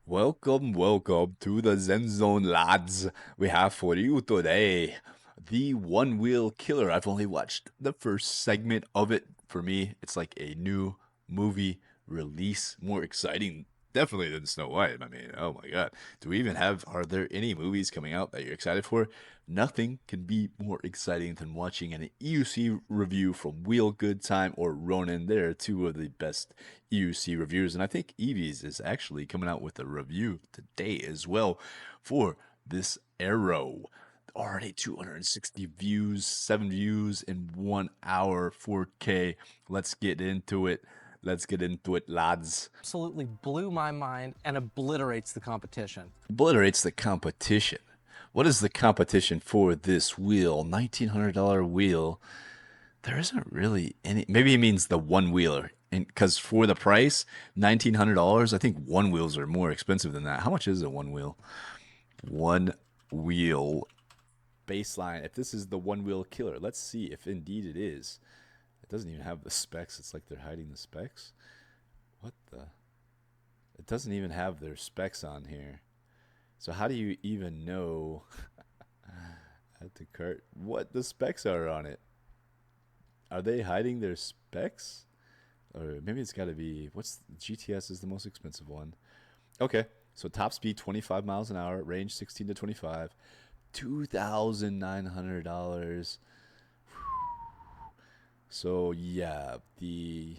Welcome to the Zen Zone, lads. We have for you today the One Wheel Killer. I've only watched the first segment of it. For me, it's like a new movie release, more exciting, definitely than Snow White. I mean, oh my god, do we even have? Are there any movies coming out that you're excited for? Nothing can be more exciting than watching an EUC review from Wheel Good Time or Ronin. They're two of the best EUC reviewers, and I think Evie's is actually coming out with a review today as well for this Aero. Already 260 views, 7 views in 1 hour, 4K. Let's get into it. Let's get into it, lads. Absolutely blew my mind and obliterates the competition. Obliterates the competition. What is the competition for this wheel? $1,900 wheel. There isn't really any. Maybe it means the one wheeler. Because for the price, $1,900, I think one wheels are more expensive than that. How much is a one wheel? One wheel baseline. If this is the one wheel killer, let's see if indeed it is. It doesn't even have the specs. It's like they're hiding the specs. What the? It doesn't even have their specs on here. So how do you even know at the cart what the specs are on it? Are they hiding their specs? Or maybe it's got to be, what's GTS is the most expensive one. Okay, so top speed 25 miles an hour, range 16 to 25, $2,900. So yeah, the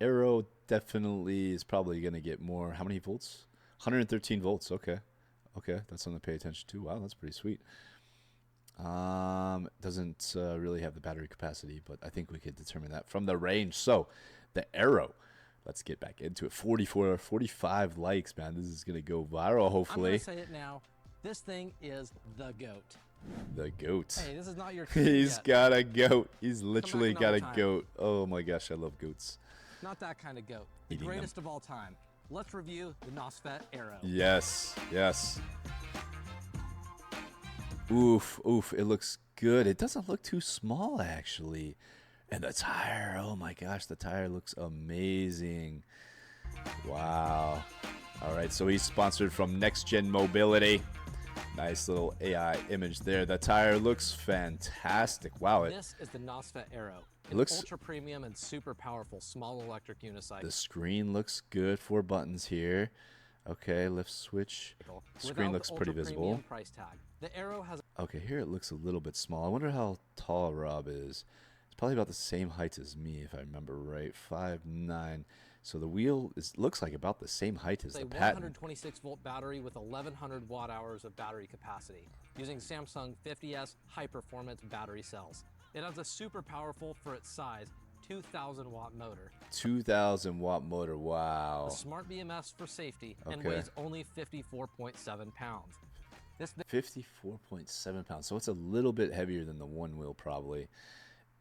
Aero definitely is probably going to get more. How many volts? 113 volts. Okay. Okay, that's something to pay attention to. Wow, that's pretty sweet. Doesn't really have the battery capacity, but I think we could determine that from the range. So, the Aero. Let's get back into it. 44, 45 likes, man. This is going to go viral, I'm hopefully. going to say it now. This thing is the GOAT. The goat. Hey, this is not your He's yet. got a goat. He's literally got a another time. goat. Oh my gosh, I love goats. Not that kind of GOAT. The Eating greatest of all time. Let's review the NOSFET Aero. Yes, yes. Oof, oof. It looks good. It doesn't look too small, actually. And the tire, oh my gosh, the tire looks amazing. Wow. All right, so he's sponsored from Next Gen Mobility. Nice little AI image there. The tire looks fantastic. Wow. This is the NOSFET Aero. It looks ultra premium and super powerful small electric unicycle. The screen looks good. 4 buttons here. Okay, lift switch. Screen looks pretty visible. Price tag. The Aero has. Okay, here it looks a little bit small. I wonder how tall Rob is. It's probably about the same height as me, if I remember right. 5'9". So the wheel looks like about the same height as the patent. 126-volt battery with 1,100 watt-hours of battery capacity, using Samsung 50S high-performance battery cells. It has a super powerful, for its size, 2,000-watt motor. 2,000-watt motor, wow. A smart BMS for safety, and weighs only 54.7 pounds. 54.7 pounds, so it's a little bit heavier than the one wheel probably.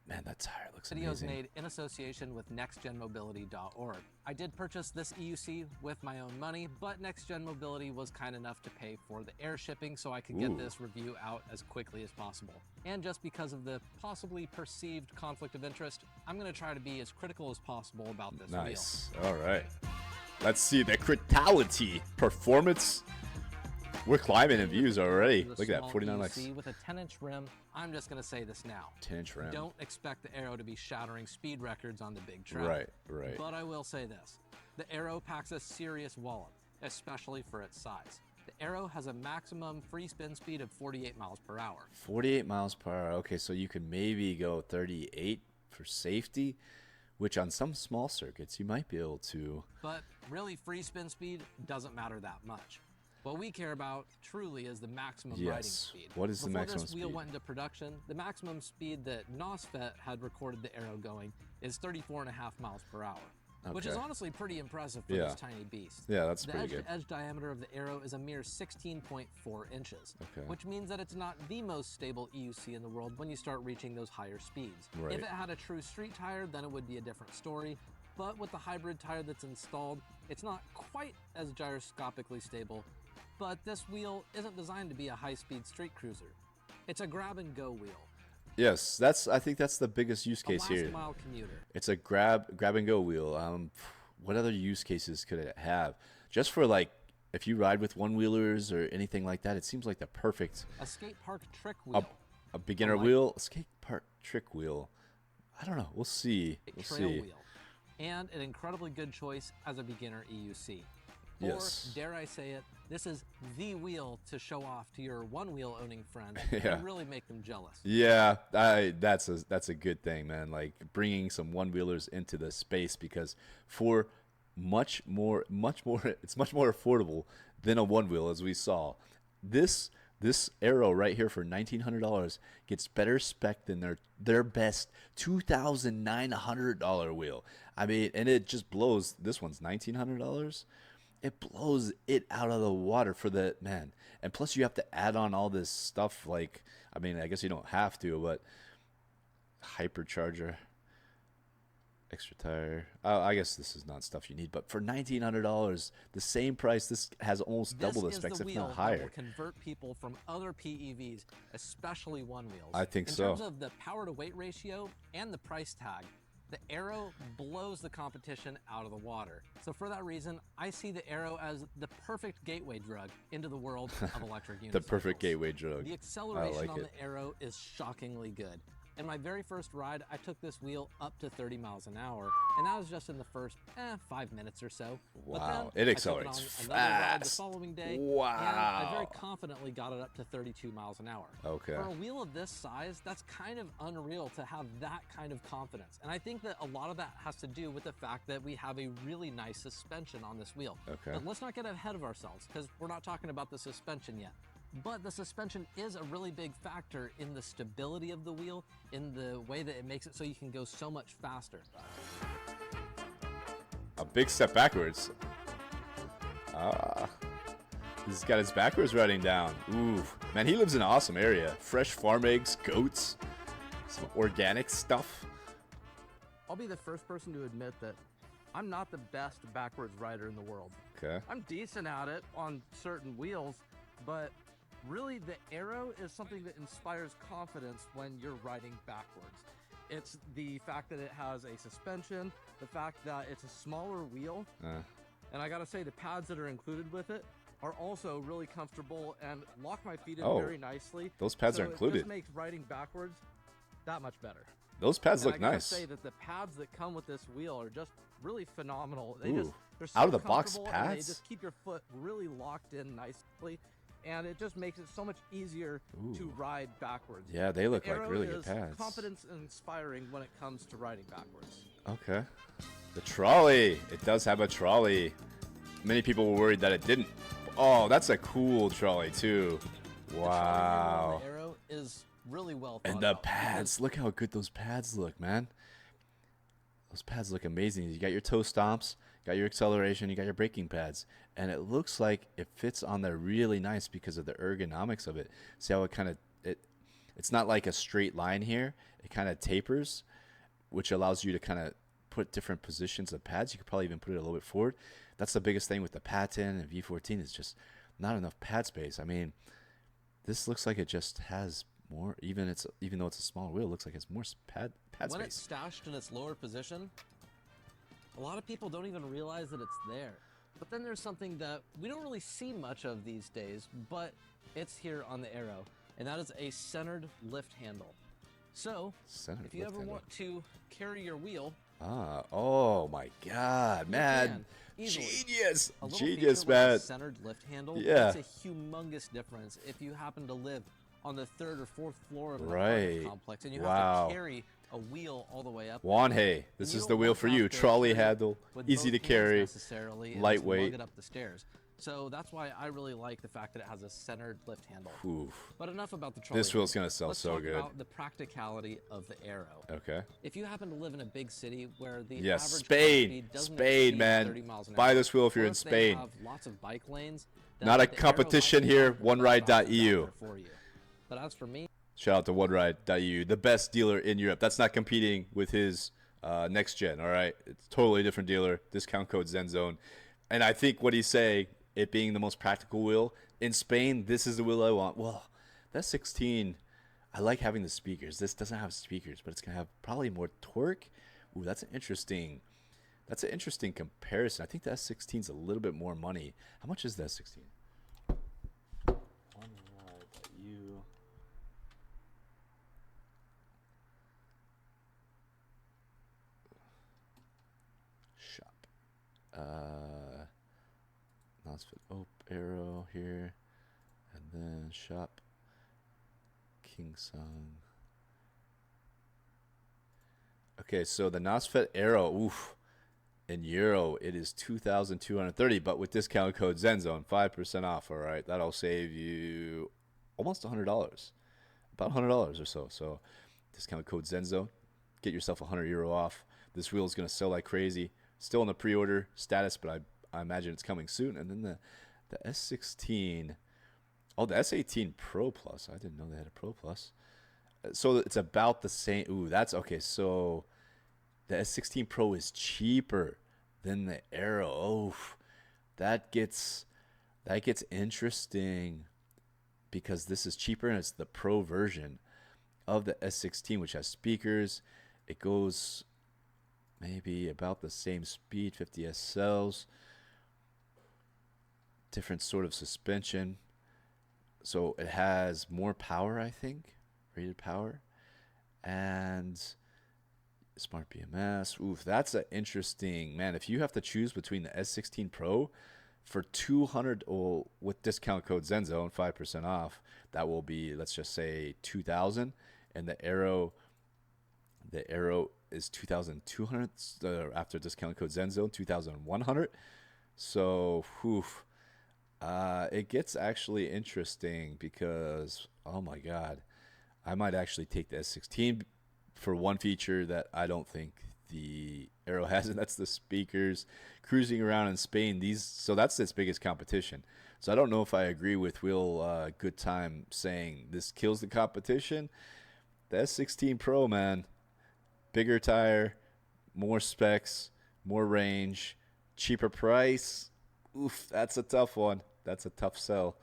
Man, that tire looks amazing. Video is made in association with nextgenmobility.org. I did purchase this EUC with my own money, but Next Gen Mobility was kind enough to pay for the air shipping so I could get this review out as quickly as possible. And just because of the possibly perceived conflict of interest, I'm going to try to be as critical as possible about this wheel. Nice. All right. Let's see the criticality performance. We're climbing in views already. Look at that, 49 likes. With a 10-inch rim, I'm just going to say this now. 10-inch rim. Don't expect the Aero to be shattering speed records on the big track. Right, right. But I will say this. The Aero packs a serious wallop, especially for its size. The Aero has a maximum free spin speed of 48 miles per hour. 48 miles per hour. Okay, so you can maybe go 38 for safety, which on some small circuits you might be able to. But really, free spin speed doesn't matter that much. What we care about truly is the maximum riding speed. What is the maximum speed? Before this wheel went into production, the maximum speed that NOSFET had recorded the Aero going is 34.5 miles per hour, which is honestly pretty impressive for this tiny beast. Yeah, that's pretty good. The edge-to-edge diameter of the Aero is a mere 16.4 inches, which means that it's not the most stable EUC in the world when you start reaching those higher speeds. Right. If it had a true street tire, then it would be a different story. But with the hybrid tire that's installed, it's not quite as gyroscopically stable. But this wheel isn't designed to be a high-speed street cruiser. It's a grab-and-go wheel. Yes, I think that's the biggest use case here. Last-mile commuter. It's a grab and go wheel. What other use cases could it have? Just for like if you ride with one wheelers or anything like that, it seems like the perfect A skate park trick a, wheel. a beginner wheel, a skate park trick wheel. I don't know. We'll see. We'll Trail see. wheel. And an incredibly good choice as a beginner EUC. Or, Yes. dare I say it, this is the wheel to show off to your one wheel owning friends Yeah. and really make them jealous. Yeah, that's a good thing, man. Like bringing some one wheelers into the space because for much more, it's much more affordable than a one wheel, as we saw. This Aero right here for $1,900 gets better spec than their best $2,900 wheel. I mean, and it just blows. This one's $1,900. It blows it out of the water for the man. And plus, you have to add on all this stuff. Like, I mean, I guess you don't have to, but hypercharger, extra tire. I guess this is not stuff you need, but for $1,900, the same price, this has almost double the specs, if not This is the wheel that higher. will convert people from other PEVs, especially one wheels. I think so. In terms of the power to weight ratio and the price tag, the Aero blows the competition out of the water. So for that reason, I see the Aero as the perfect gateway drug into the world of electric unicycles. The perfect gateway drug. The I acceleration like on it. the Aero is shockingly good. In my very first ride, I took this wheel up to 30 miles an hour, and that was just in the first 5 minutes or so. Wow, But it then accelerates I took it on another ride the fast. following day, Wow. and I very confidently got it up to 32 miles an hour. Okay. For a wheel of this size, that's kind of unreal to have that kind of confidence. And I think that a lot of that has to do with the fact that we have a really nice suspension on this wheel. Okay. But let's not get ahead of ourselves, because we're not talking about the suspension yet. But the suspension is a really big factor in the stability of the wheel, in the way that it makes it so you can go so much faster. A big step backwards. He's got his backwards riding down. Ooh, man, he lives in an awesome area. Fresh farm eggs, goats, some organic stuff. I'll be the first person to admit that I'm not the best backwards rider in the world. Okay. I'm decent at it on certain wheels, but really the Aero is something that inspires confidence when you're riding backwards. It's the fact that it has a suspension, the fact that it's a smaller wheel, and I gotta say the pads that are included with it are also really comfortable and lock my feet in very nicely. Those pads So are included. It just makes riding backwards that much better. Those pads And look I gotta nice. say that the pads that come with this wheel are just really phenomenal. Ooh, They're so out of the box comfortable, and they pads? just keep your foot really locked in nicely, and it just makes it so much easier to ride backwards. Yeah, they look The like Aero really good is pads. confidence inspiring when it comes to riding backwards. Okay. The trolley. It does have a trolley. Many people were worried that it didn't. Oh, that's a cool trolley too. The trolley handle Wow. on the Aero is really well thought And the out because pads. Look how good those pads look, man. Those pads look amazing. You got your toe stomps, got your acceleration, you got your braking pads. And it looks like it fits on there really nice because of the ergonomics of it. See how it kind of it's not like a straight line here. It kind of tapers, which allows you to kind of put different positions of pads. You could probably even put it a little bit forward. That's the biggest thing with the Patin and V14 is just not enough pad space. I mean, this looks like it just has more, even though it's a smaller wheel, it looks like it's more pad when it's space. stashed in its lower position, a lot of people don't even realize that it's there. But then there's something that we don't really see much of these days, but it's here on the Aero, and that is a centered lift handle. So, Centered if you lift ever handle. want to carry your wheel, Oh my God, man. can, easily. Genius. a little Genius, feature like man. a centered lift handle Yeah. makes a humongous difference if you happen to live on the 3rd or 4th floor of an Right. apartment complex and you Wow. have to carry a wheel all the way up. Juan, hey, this You is don't the wheel want for to you. have to Trolley carry it handle, with easy to both hands carry, necessarily, and just lightweight. lug it up the stairs. So that's why I really like the fact that it has a centered lift handle. Oof. But enough about the trolley. This wheel's gonna sell Let's so talk good. about the practicality of the Aero. Okay. If you happen to live in a big city where the Yes, average car Spain. speed doesn't Spain, exceed man. 30 miles an Buy hour, this wheel if you're or in they Spain. have lots of bike lanes, Not a the Aero competition might here, be OneRide.eu. out there for you. But as for me, Shout out to OneRide.eu, the best dealer in Europe. That's not competing with his next gen, all right? It's totally different dealer. Discount code ZenZone. And I think what he's saying, it being the most practical wheel, in Spain, this is the wheel I want. Well, that 16, I like having the speakers. This doesn't have speakers, but it's going to have probably more torque. Ooh, that's interesting. That's an interesting comparison. I think the S16 is a little bit more money. How much is the S16? You shop. Nosfit Aero here, and then shop King Sung. Okay, so the Nosfit Aero, oof, in euro it is 2,230, but with discount code ZenZone, 5% off. All right, that'll save you almost $100, about $100 or so. So discount code ZenZone, get yourself €100 off. This wheel is gonna sell like crazy. Still in the pre-order status, but I imagine it's coming soon. And then the S16, oh, the S18 Pro Plus. I didn't know they had a Pro Plus. So it's about the same. Ooh, that's okay. So the S16 Pro is cheaper than the Aero. Oh, that gets interesting because this is cheaper and it's the Pro version of the S16, which has speakers. It goes maybe about the same speed, 50 SLs, different sort of suspension. So it has more power, I think, rated power, and smart BMS. Oof, that's an interesting, man. If you have to choose between the S16 Pro for 200, or with discount code ZenZone, 5% off, that will be, let's just say 2,000, and the Aero is 2,200 after discount code ZenZone, 2,100. So, oof. It gets actually interesting because, oh my God, I might actually take the S16 for one feature that I don't think the Aero has, and that's the speakers. Cruising around in Spain, so that's its biggest competition. So I don't know if I agree with Will Good Time saying this kills the competition. The S16 Pro, man, bigger tire, more specs, more range, cheaper price. Oof, that's a tough one. That's a tough sell.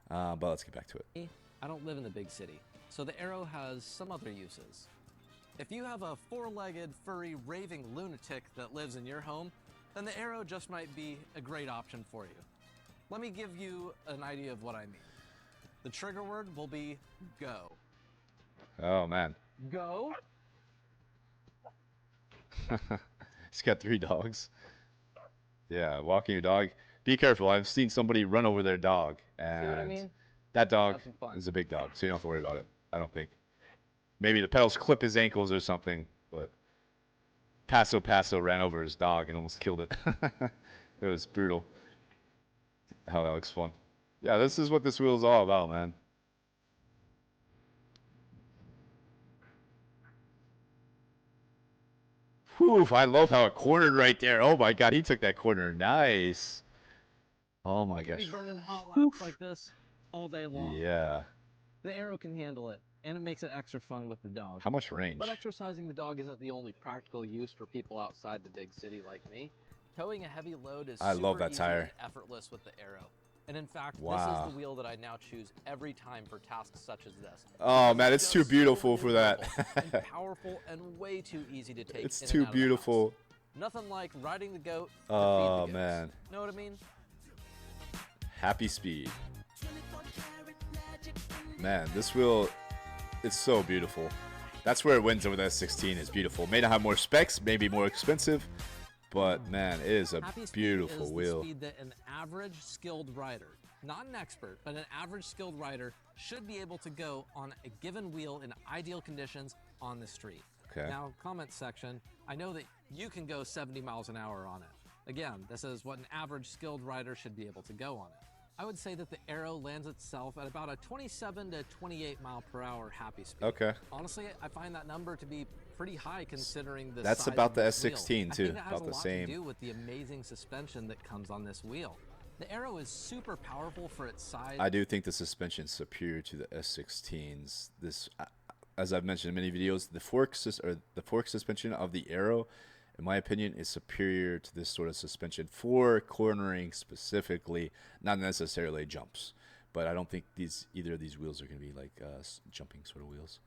But let's get back to it. I don't live in the big city, so the Aero has some other uses. If you have a four-legged, furry, raving lunatic that lives in your home, then the Aero just might be a great option for you. Let me give you an idea of what I mean. The trigger word will be go. Oh, man. Go. He's got 3 dogs. Yeah, walking your dog. Be careful. I've seen somebody run over their dog, and See what I mean? that dog Have some fun. is a big dog, so you don't have to worry about it. I don't think. Maybe the pedals clip his ankles or something, but Paso ran over his dog and almost killed it. It was brutal. Oh, that looks fun. Yeah, this is what this wheel is all about, man. Whew, I love how it cornered right there. Oh my God, he took that corner. Nice. Oh my gosh. Be burning hot laps like this all day long. Yeah. The Aero can handle it, and it makes it extra fun with the dog. How much range? But exercising the dog isn't the only practical use for people outside the big city like me. Towing a heavy load is I super love that easy tire. and effortless with the Aero. And in fact, Wow. this is the wheel that I now choose every time for tasks such as this. Oh man, it's too just beautiful so for that. maneuverable and powerful and way too easy to take. It's in too and out of the beautiful. house. Nothing like riding the goat to Oh, feed the goats. man. Know what I mean? Happy speed. Man, this wheel, it's so beautiful. That's where it wins over the S16. It's beautiful. May not have more specs, maybe more expensive, but man, it is a Happy speed beautiful is wheel. the speed that an average skilled rider, not an expert, but an average skilled rider should be able to go on a given wheel in ideal conditions on the street. Okay. Now, comment section, I know that you can go 70 miles an hour on it. Again, this is what an average skilled rider should be able to go on it. I would say that the Aero lands itself at about a 27 to 28 mile per hour happy speed. Okay. Honestly, I find that number to be pretty high considering the That's size about of the this S16 wheel. I too, think that has about the a lot same. to do with the amazing suspension that comes on this wheel. The Aero is super powerful for its size. I do think the suspension is superior to the S16s. This, as I've mentioned in many videos, the fork suspension of the Aero, in my opinion, is superior to this sort of suspension for cornering specifically, not necessarily jumps. But I don't think either of these wheels are going to be like jumping sort of wheels.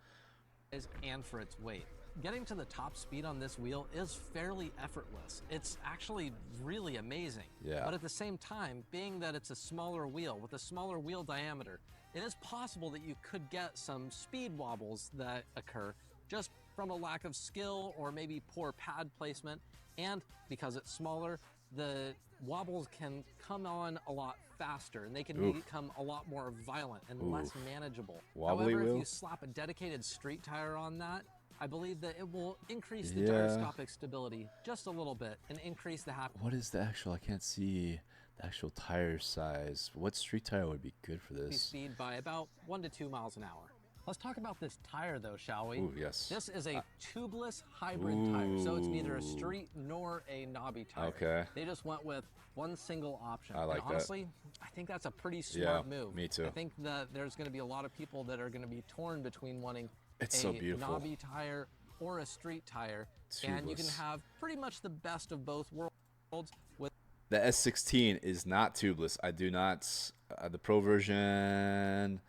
And for its weight. Getting to the top speed on this wheel is fairly effortless. It's actually really amazing. Yeah. But at the same time, being that it's a smaller wheel with a smaller wheel diameter, it is possible that you could get some speed wobbles that occur just from a lack of skill or maybe poor pad placement. And because it's smaller, the wobbles can come on a lot faster and they can become a lot more violent and less manageable. Wobbly However, wheel? if you slap a dedicated street tire on that, I believe that it will increase the Yeah. gyroscopic stability just a little bit and increase the happiness. What is the actual? I can't see the actual tire size. What street tire would be good for this? Speed by about 1 to 2 miles an hour. Let's talk about this tire though, shall we? Ooh, yes. This is a tubeless hybrid tire, so it's neither a street nor a knobby tire. Okay. They just went with one single option. I like and honestly, I think that's a pretty smart move. Me too. I think that there's going to be a lot of people that are going to be torn between wanting It's a so beautiful. knobby tire or a street tire, and you can Tubeless. have pretty much the best of both worlds with The S16 is not tubeless. I do not. The Pro version.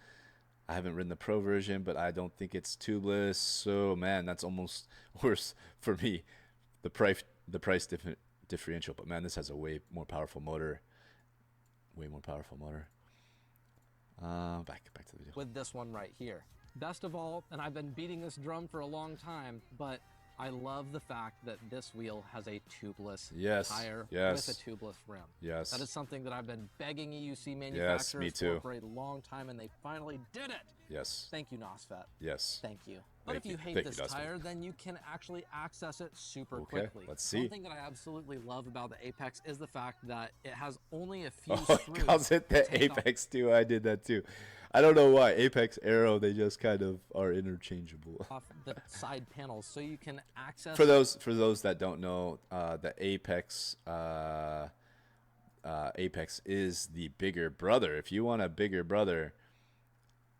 I haven't ridden the Pro version, but I don't think it's tubeless. So man, that's almost worse for me. The price differential. But man, this has a way more powerful motor. Way more powerful motor. Back to the video. with this one right here. Best of all, and I've been beating this drum for a long time, but I love the fact that this wheel has a tubeless tire with a tubeless rim. Yes. That is something that I've been begging EUC manufacturers me too. for a long time, and they finally did it. Yes. Thank you, NOSFET. Yes. Thank you. But Thank if you you. hate Thank this you, NOSFET. tire, then you can actually access it super Okay, quickly. let's see. One thing that I absolutely love about the Apex is the fact that it has only a few Oh, screws. it calls it the to take off Apex too. I did that too. I don't know why. Apex, Aero, they just kind of are interchangeable. off the side panels, so you can access For those that don't know, the Apex Apex is the bigger brother. If you want a bigger brother,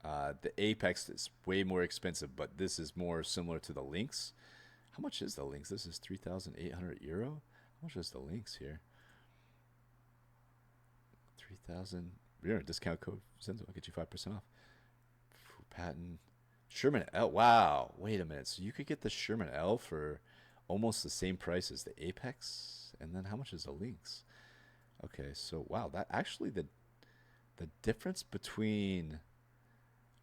the Apex is way more expensive, but this is more similar to the Lynx. How much is the Lynx? This is €3,800. How much is the Lynx here? 3,000. You're a discount code. I'll get you 5% off. Patent. Sherman L. Wow. Wait a minute. So you could get the Sherman L for almost the same price as the Apex, and then how much is the Lynx? Okay, so wow, that actually the difference between.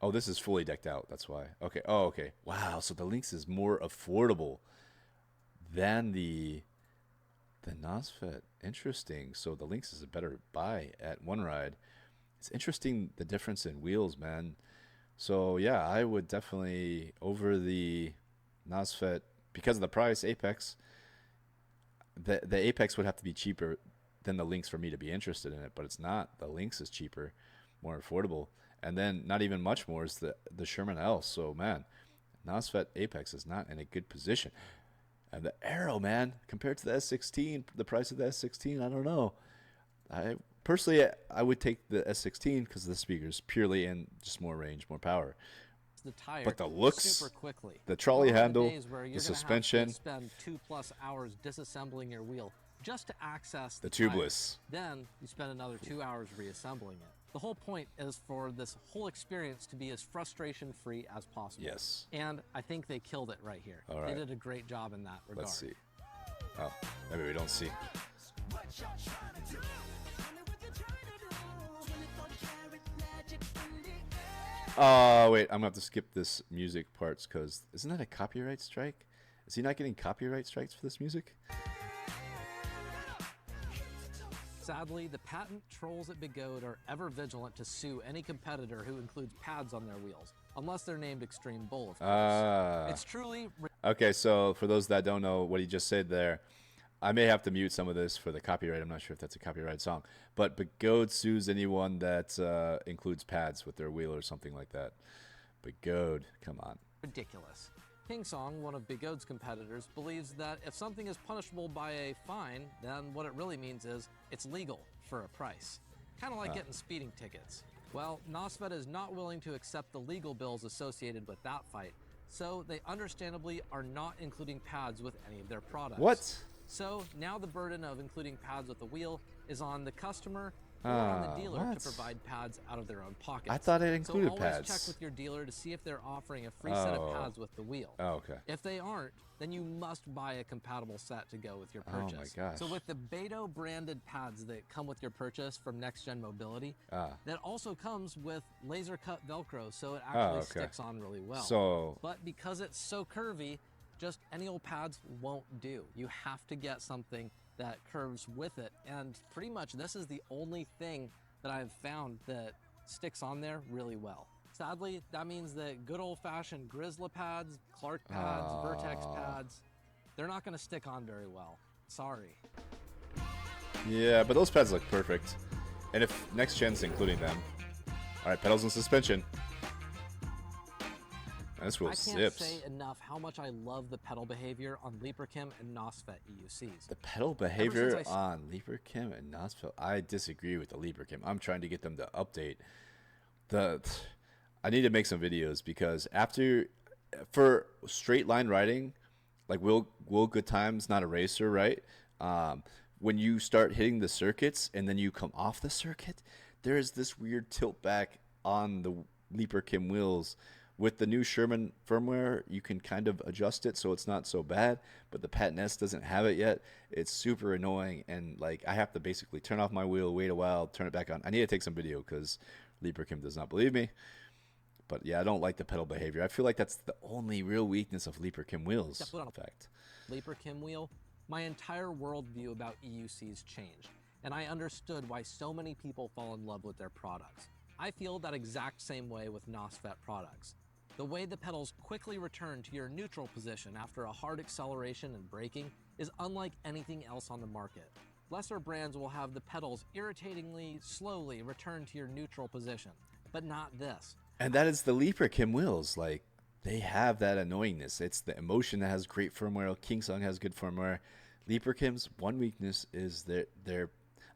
Oh, this is fully decked out. That's why. Okay. Oh, okay. Wow. So the Lynx is more affordable than the NOSFET. Interesting. So the Lynx is a better buy at one ride. It's interesting the difference in wheels, man. So yeah, I would definitely over the NOSFET because of the price. Apex. The Apex would have to be cheaper than the Lynx for me to be interested in it, but it's not. The Lynx is cheaper, more affordable. And then not even much more is the Sherman L. So, man, NOSFET Apex is not in a good position. And the Aero, man, compared to the S16, the price of the S16, I don't know. Personally, I would take the S16 because of the speakers purely and just more range, more power. the tire But the looks, super quickly. the trolley There are handle, days where the you're gonna have to suspension, spend 2+ hours disassembling your wheel just to access the tire. tubeless. Then you spend another 2 hours reassembling it. The whole point is for this whole experience to be as frustration-free as possible. Yes. And I think they killed it right here. All right. They did a great job in that regard. Let's see. Oh, maybe we don't see. Oh, wait, I'm going to have to skip this music parts because isn't that a copyright strike? Is he not getting copyright strikes for this music? Sadly, the patent trolls at Bigode are ever vigilant to sue any competitor who includes pads on their wheels, unless they're named Extreme Bull, of course. It's truly... Okay, so for those that don't know what he just said there, I may have to mute some of this for the copyright. I'm not sure if that's a copyright song. But Bigode sues anyone that includes pads with their wheel or something like that. Bigode, come on. ridiculous. King Song, one of Bigode's competitors, believes that if something is punishable by a fine, then what it really means is it's legal for a price. Kind of like getting speeding tickets. Well, NOSFET is not willing to accept the legal bills associated with that fight, so they understandably are not including pads with any of their products. What? So now the burden of including pads with the wheel is on the customer or on the dealer what? to provide pads out of their own pockets. I thought it So included always pads. check with your dealer to see if they're offering a free set of pads with the wheel. Oh, okay. If they aren't, then you must buy a compatible set to go with your purchase. Oh my gosh. So with the Beto branded pads that come with your purchase from Next Gen Mobility, that also comes with laser cut Velcro, so it actually sticks on really well. So, but because it's so curvy, just any old pads won't do. You have to get something that curves with it, and pretty much this is the only thing that I've found that sticks on there really well. Sadly, that means that good old-fashioned Grizzly pads, Clark pads, Vertex pads, they're not going to stick on very well. Sorry. yeah, but those pads look perfect. And if Next Gen's including them. All right, pedals and suspension. This wheel I can't zips. say enough how much I love the pedal behavior on Librachem and Nosfet EUCs. The pedal behavior on Librachem and Nosfet, I disagree with the Librachem. I'm trying to get them to update. I need to make some videos because for straight line riding, like Will Good Times, not a racer, right? When you start hitting the circuits and then you come off the circuit, there is this weird tilt back on the Librachem wheels. With the new Sherman firmware, you can kind of adjust it so it's not so bad, but the Patent S doesn't have it yet. It's super annoying, and like I have to basically turn off my wheel, wait a while, turn it back on. I need to take some video because Librachem does not believe me. But yeah, I don't like the pedal behavior. I feel like that's the only real weakness of Librachem wheels. In fact, Librachem wheel, my entire worldview about EUCs changed, and I understood why so many people fall in love with their products. I feel that exact same way with Nosfet products. The way the pedals quickly return to your neutral position after a hard acceleration and braking is unlike anything else on the market. Lesser brands will have the pedals irritatingly slowly return to your neutral position, but not this. And that is the Librachem wheels. Like, they have that annoyingness. It's the Emotion that has great firmware. Kingsung has good firmware. Librachem's one weakness is their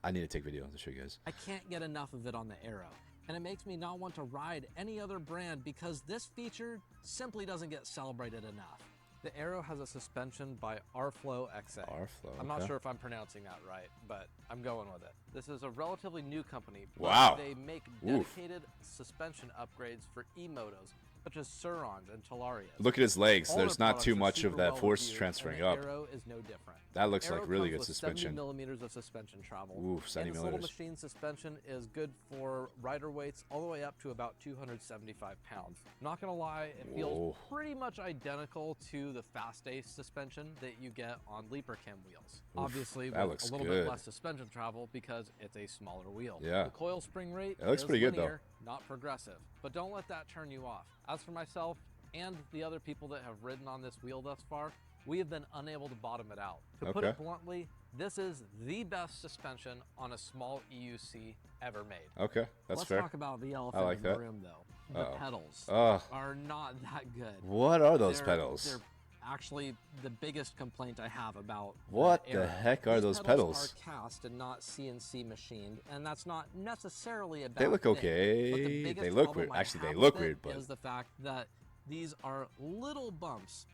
I need to take video to show you guys. I can't get enough of it on the Aero, and it makes me not want to ride any other brand because this feature simply doesn't get celebrated enough. The Aero has a suspension by Arflow XA. Arflow, I'm not sure if I'm pronouncing that right, but I'm going with it. This is a relatively new company, but wow. They make dedicated suspension upgrades for e-motos, such as Surons and Talarias. Look at his legs. All There's not too much of that force reviewed, transferring and the up. Aero is no different. That looks Aero like really good comes with suspension. 70 millimeters of suspension travel. Ooh, 70 and this millimeters. little machine suspension is good for rider weights all the way up to about 275 pounds. Not gonna lie, it feels pretty much identical to the Fast Ace suspension that you get on Librachem wheels. Oof, obviously, with looks a little good. bit less suspension travel because it's a smaller wheel. Yeah. The coil spring rate It looks is pretty good, linear, though. not progressive. But don't let that turn you off. As for myself and the other people that have ridden on this wheel thus far, we have been unable to bottom it out. To put it bluntly, this is the best suspension on a small EUC ever made. Okay, that's fair. Let's talk about the elephant in the room, though. The pedals are not that good. What are those pedals? They're actually the biggest complaint I have about what the Aero. Heck are those pedals? Are cast and not CNC machined, and that's not necessarily a bad They look thing. okay. But the biggest They look problem weird. I Actually, they have look with it weird, but is the fact that these are little bumps,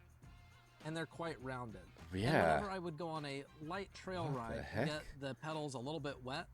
and they're quite rounded. Yeah. And whenever I would go on a light trail ride, get the pedals a little bit wet,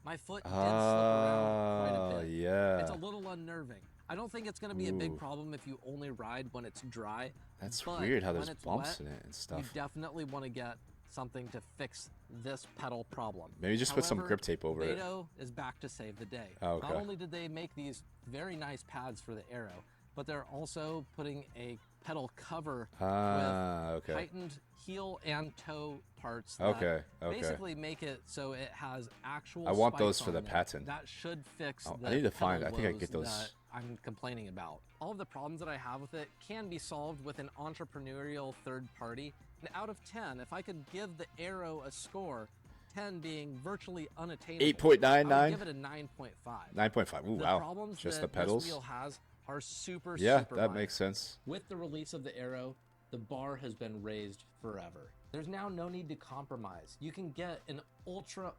my foot did slip around quite a bit. Yeah. It's a little unnerving. I don't think it's going to be a big problem if you only ride when it's dry. That's but weird how when there's it's bumps wet, in it and stuff. You definitely want to get something to fix this pedal problem. Maybe just put some grip tape over it. Beto is back to save the day. Oh, okay. Not only did they make these very nice pads for the Aero, but they're also putting a pedal cover with heightened heel and toe parts that basically make it so it has actual I want spikes those for on the there. patent. That should fix the I need to find. I pedal think I woes get those. that I'm complaining about. All of the problems that I have with it can be solved with an entrepreneurial third party. And out of 10, if I could give the Aero a score, 10 being virtually unattainable, 8.99? I would give it a 9.5. 9.5. Ooh, the wow. problems Just that the pedals? this wheel has are super that minor. makes sense. With the release of the Aero, the bar has been raised forever. There's now no need to compromise. You can get an ultra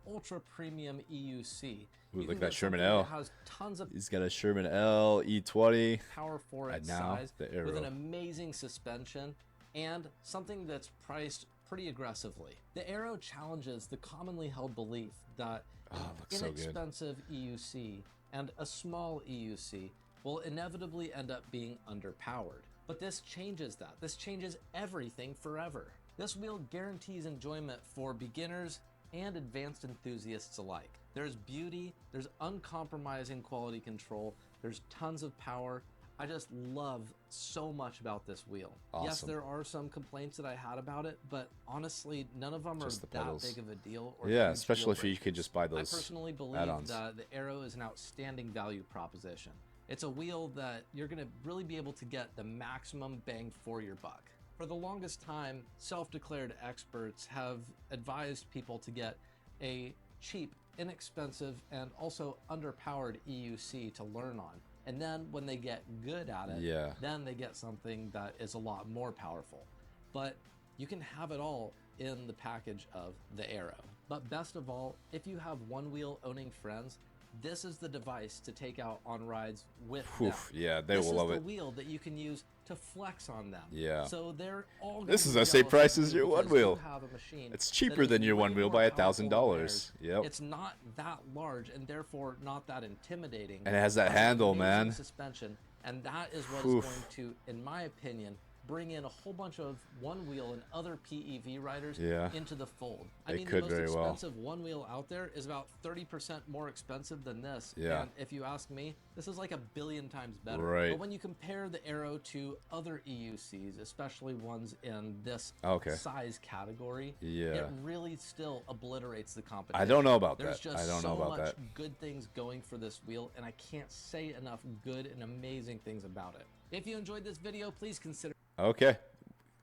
premium EUC. Ooh, look at that Sherman L. That has tons of He's got a Sherman L E20. power for its now size, the Aero. with an amazing suspension and something that's priced pretty aggressively. The Aero challenges the commonly held belief that Oh, it looks so good. Inexpensive EUC and a small EUC will inevitably end up being underpowered. But this changes that. This changes everything forever. This wheel guarantees enjoyment for beginners and advanced enthusiasts alike. There's beauty, there's uncompromising quality control, there's tons of power. I just love so much about this wheel. Awesome. Yes, there are some complaints that I had about it, but honestly, none of them Just are the that pedals. big of a deal. Or Yeah, huge especially deal if you could just buy I those personally believe add-ons. that the Aero is an outstanding value proposition. It's a wheel that you're going to really be able to get the maximum bang for your buck. For the longest time, self-declared experts have advised people to get a cheap, inexpensive, and also underpowered EUC to learn on. And then when they get good at it, then they get something that is a lot more powerful. But you can have it all in the package of the Aero. But best of all, if you have one wheel owning friends, this is the device to take out on rides with them. Yeah, they will love it. This is the wheel that you can use to flex on them. Yeah. So they're all. This is the same price as your one wheel. Have a machine it's cheaper than your one wheel by $1,000. Yep. It's not that large and therefore not that intimidating. And it has that handle, man. Suspension, and that is what is going to, in my opinion, bring in a whole bunch of one wheel and other PEV riders into the fold. I mean, the most expensive one wheel out there is about 30% more expensive than this. Yeah. And if you ask me, this is like 1 billion times better. Right. But when you compare the Aero to other EUCs, especially ones in this size category, it really still obliterates the competition. I don't know about There's that. Just I don't know about that. so much good things going for this wheel, and I can't say enough good and amazing things about it. If you enjoyed this video, please consider. Okay,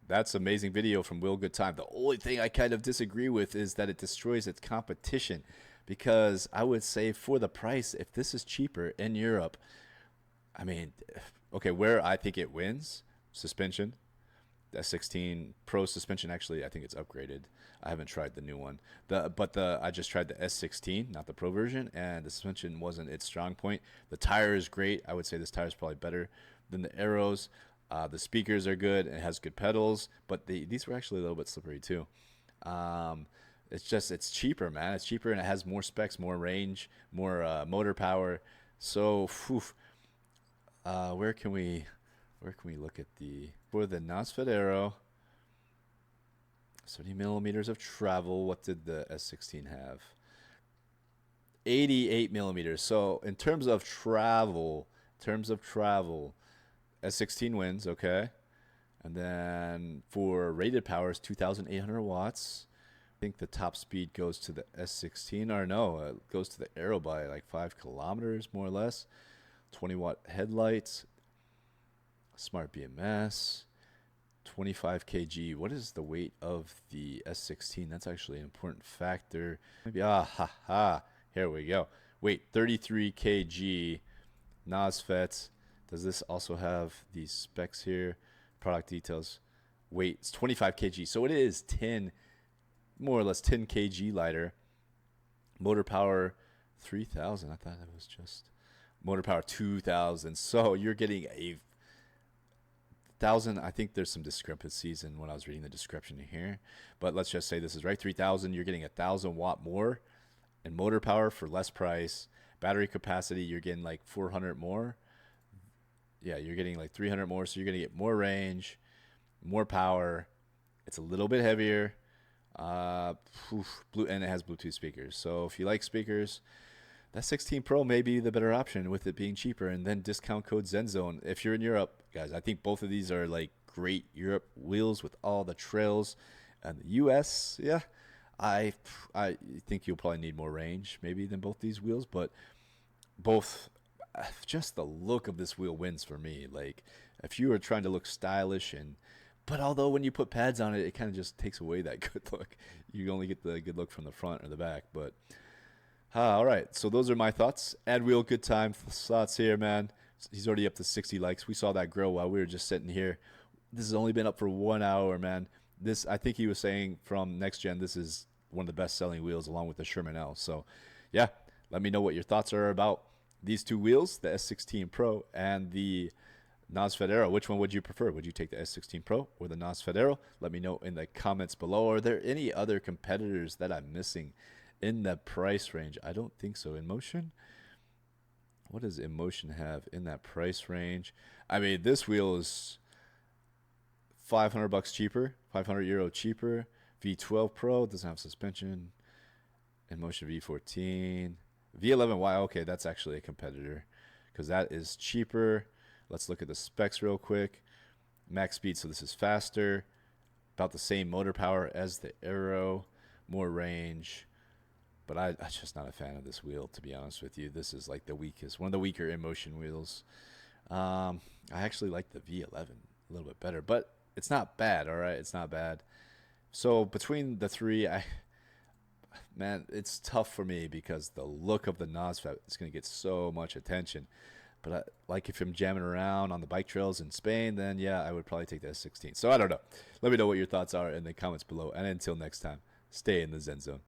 that's amazing video from Will Good Time. The only thing I kind of disagree with is that it destroys its competition, because I would say for the price, if this is cheaper in Europe, I mean, okay, where I think it wins, suspension. The S16 Pro suspension, actually, I think it's upgraded. I haven't tried the new one. I just tried the S16, not the Pro version, and the suspension wasn't its strong point. The tire is great. I would say this tire is probably better than the Aeros. The speakers are good and it has good pedals, but these were actually a little bit slippery too. It's cheaper, man. It's cheaper and it has more specs, more range, more motor power. So, where can we look at for the NOSFET Aero? 70 millimeters of travel. What did the S16 have? 88 millimeters. So in terms of travel, S16 wins, okay. And then for rated power is 2,800 watts. I think the top speed goes to the S16, or no, it goes to the Aero by like 5 kilometers, more or less. 20-watt headlights, smart BMS, 25 kg. What is the weight of the S16? That's actually an important factor. Maybe, here we go. Weight, 33 kg, NOSFET. Does this also have these specs here? Product details. Weight, it's 25 kg. So it is more or less 10 kg lighter. Motor power, 3,000. I thought it was just motor power, 2,000. So you're getting 1,000. I think there's some discrepancies in when I was reading the description here. But let's just say this is right. 3,000. You're getting 1,000 watt more. And motor power for less price. Battery capacity, you're getting like 400 more. Yeah, you're getting like 300 more, so you're going to get more range, more power. It's a little bit heavier. And it has Bluetooth speakers. So if you like speakers, that 16 Pro may be the better option with it being cheaper. And then discount code ZenZone. If you're in Europe, guys, I think both of these are like great Europe wheels with all the trails. And the US, yeah, I think you'll probably need more range maybe than both these wheels, but both. Just the look of this wheel wins for me. Like, if you are trying to look stylish, but although when you put pads on it, it kind of just takes away that good look. You only get the good look from the front or the back. But all right, so those are my thoughts. Add Wheel Good Time thoughts here, man. He's already up to 60 likes. We saw that grow while we were just sitting here. This has only been up for 1 hour, man. This, I think he was saying from next gen, this is one of the best selling wheels along with the Sherman L. So yeah, let me know what your thoughts are about these two wheels, the S16 Pro and the NOSFET Aero. Which one would you prefer? Would you take the S16 Pro or the NOSFET Aero? Let me know in the comments below. Are there any other competitors that I'm missing in that price range. I don't think so. InMotion? What does InMotion have in that price range? I mean, this wheel is 500 bucks cheaper, 500 euro cheaper. V12 Pro doesn't have suspension. InMotion V14. V11Y, okay, that's actually a competitor because that is cheaper. Let's look at the specs real quick. Max speed, so this is faster. About the same motor power as the Aero. More range. But I'm just not a fan of this wheel, to be honest with you. This is like the weakest, one of the weaker InMotion wheels. I actually like the V11 a little bit better, but it's not bad, all right? It's not bad. So between the three, man, it's tough for me because the look of the NOSFET is going to get so much attention. But like if I'm jamming around on the bike trails in Spain, then yeah, I would probably take the S16. So I don't know. Let me know what your thoughts are in the comments below. And until next time, stay in the Zen Zone.